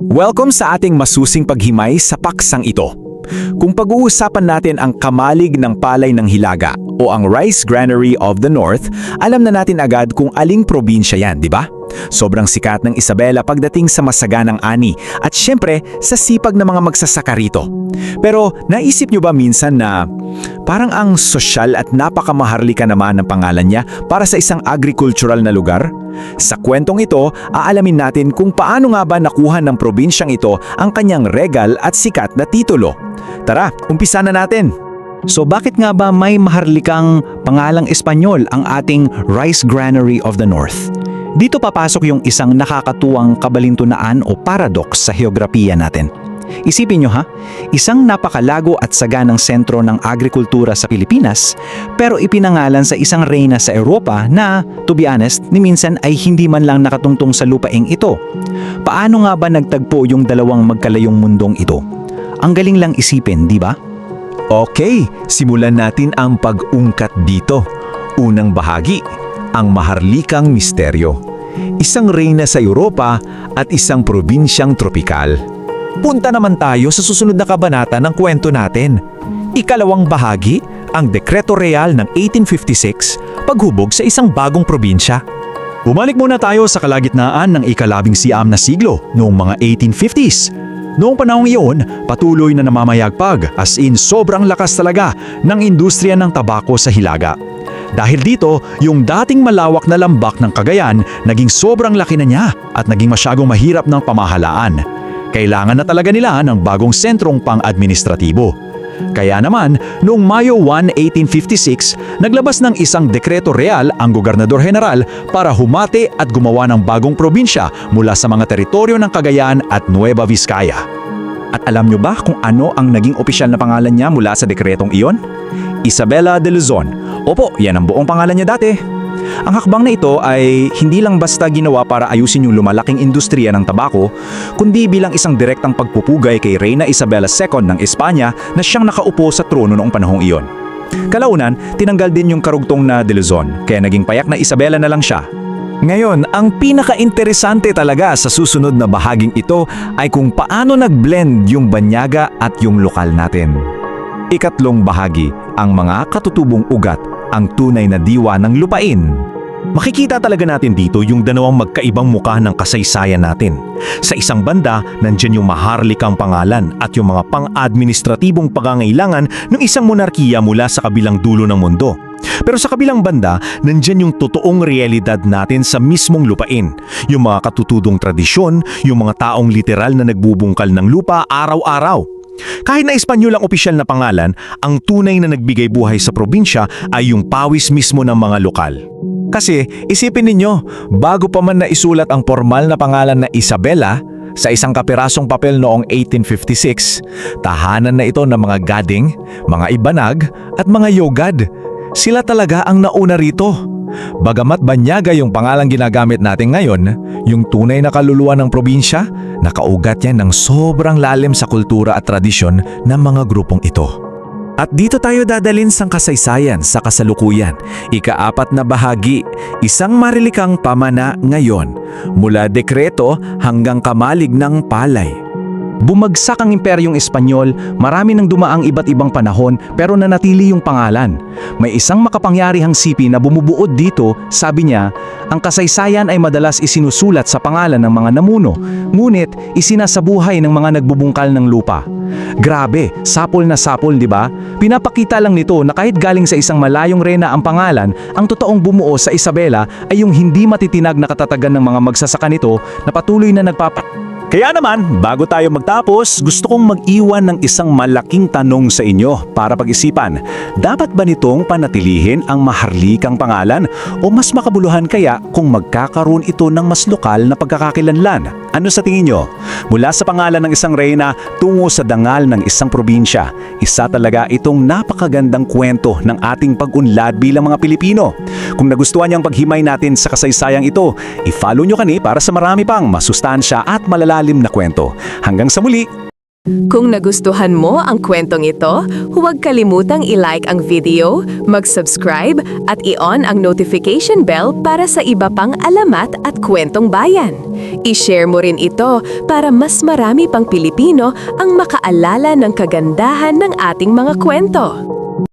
Welcome sa ating masusing paghimay sa paksang ito. Kung pag-uusapan natin ang kamalig ng palay ng Hilaga o ang Rice Granary of the North, alam na natin agad kung aling probinsya yan, di ba? Sobrang sikat ng Isabela pagdating sa masaganang ani at syempre sa sipag ng mga magsasaka rito. Pero naisip nyo ba minsan na parang ang sosyal at napakamaharlika naman ng pangalan niya para sa isang agricultural na lugar? Sa kwentong ito, aalamin natin kung paano nga ba nakuha ng probinsyang ito ang kanyang regal at sikat na titulo. Tara, umpisa na natin! So bakit nga ba may maharlikang pangalang Espanyol ang ating Rice Granary of the North? Dito papasok yung isang nakakatuwang kabalintunaan o paradox sa heograpiya natin. Isipin nyo ha, isang napakalago at saganang sentro ng agrikultura sa Pilipinas, pero ipinangalan sa isang reyna sa Europa na, to be honest, ni minsan ay hindi man lang nakatungtong sa lupaing ito. Paano nga ba nagtagpo yung dalawang magkalayong mundong ito? Ang galing lang isipin, di ba? Okay, simulan natin ang pag-ungkat dito. Unang bahagi, ang maharlikang misteryo. Isang reyna sa Europa at isang probinsyang tropikal. Punta naman tayo sa susunod na kabanata ng kwento natin. Ikalawang bahagi, ang Dekreto Real ng 1856, paghubog sa isang bagong probinsya. Bumalik muna tayo sa kalagitnaan ng ika-19 na siglo noong mga 1850s. Noong panahong iyon, patuloy na namamayagpag as in sobrang lakas talaga ng industriya ng tabako sa Hilaga. Dahil dito, yung dating malawak na lambak ng Cagayan naging sobrang laki na niya at naging masyadong mahirap ng pamahalaan. Kailangan na talaga nila ng bagong sentrong pang-administratibo. Kaya naman, noong Mayo 1, 1856, naglabas ng isang dekreto real ang gobernador general para humati at gumawa ng bagong probinsya mula sa mga teritoryo ng Cagayan at Nueva Vizcaya. At alam nyo ba kung ano ang naging opisyal na pangalan niya mula sa dekretong iyon? Isabela de Luzon. Opo, yan ang buong pangalan niya dati. Ang hakbang na ito ay hindi lang basta ginawa para ayusin yung lumalaking industriya ng tabako, kundi bilang isang direktang pagpupugay kay Reyna Isabela II ng Espanya na siyang nakaupo sa trono noong panahong iyon. Kalaunan, tinanggal din yung karugtong na de Luzon, kaya naging payak na Isabela na lang siya. Ngayon, ang pinaka-interesante talaga sa susunod na bahaging ito ay kung paano nag-blend yung banyaga at yung lokal natin. Ikatlong bahagi, ang mga katutubong ugat, ang tunay na diwa ng lupain. Makikita talaga natin dito yung dalawang magkaibang mukha ng kasaysayan natin. Sa isang banda, nandyan yung maharlikang pangalan at yung mga pang-administratibong pangangailangan ng isang monarkiya mula sa kabilang dulo ng mundo. Pero sa kabilang banda, nandyan yung totoong realidad natin sa mismong lupain. Yung mga katutudong tradisyon, yung mga taong literal na nagbubungkal ng lupa araw-araw. Kahit na Espanyol ang opisyal na pangalan, ang tunay na nagbigay buhay sa probinsya ay yung pawis mismo ng mga lokal. Kasi isipin ninyo, bago pa man naisulat ang formal na pangalan na Isabela, sa isang kapirasong papel noong 1856, tahanan na ito ng mga gading, mga ibanag at mga yogad. Sila talaga ang nauna rito. Bagamat banyaga yung pangalang ginagamit natin ngayon, yung tunay na kaluluwa ng probinsya, nakaugat yan ng sobrang lalim sa kultura at tradisyon ng mga grupong ito. At dito tayo dadalin sa kasaysayan sa kasalukuyan. Ika-4 na bahagi, isang marilikang pamana ngayon, mula dekreto hanggang kamalig ng palay. Bumagsak ang imperyong Espanyol, marami nang dumaang iba't ibang panahon pero nanatili yung pangalan. May isang makapangyarihang sipi na bumubuod dito, sabi niya, ang kasaysayan ay madalas isinusulat sa pangalan ng mga namuno, ngunit isinasabuhay ng mga nagbubungkal ng lupa. Grabe, sapol na sapol, di ba? Pinapakita lang nito na kahit galing sa isang malayong reyna ang pangalan, ang totoong bumuo sa Isabela ay yung hindi matitinag na katatagan ng mga magsasaka nito na patuloy na Kaya naman, bago tayo magtapos, gusto kong mag-iwan ng isang malaking tanong sa inyo para pag-isipan. Dapat ba nitong panatilihin ang maharlikang pangalan o mas makabuluhan kaya kung magkakaroon ito ng mas lokal na pagkakakilanlan? Ano sa tingin nyo? Mula sa pangalan ng isang reyna tungo sa dangal ng isang probinsya, isa talaga itong napakagandang kwento ng ating pag-unlad bilang mga Pilipino. Kung nagustuhan niyang paghimay natin sa kasaysayang ito, i-follow nyo kami para sa marami pang masustansya at malalalim na kwento. Hanggang sa muli! Kung nagustuhan mo ang kwentong ito, huwag kalimutang i-like ang video, mag-subscribe at i-on ang notification bell para sa iba pang alamat at kwentong bayan. I-share mo rin ito para mas marami pang Pilipino ang makaalala ng kagandahan ng ating mga kwento.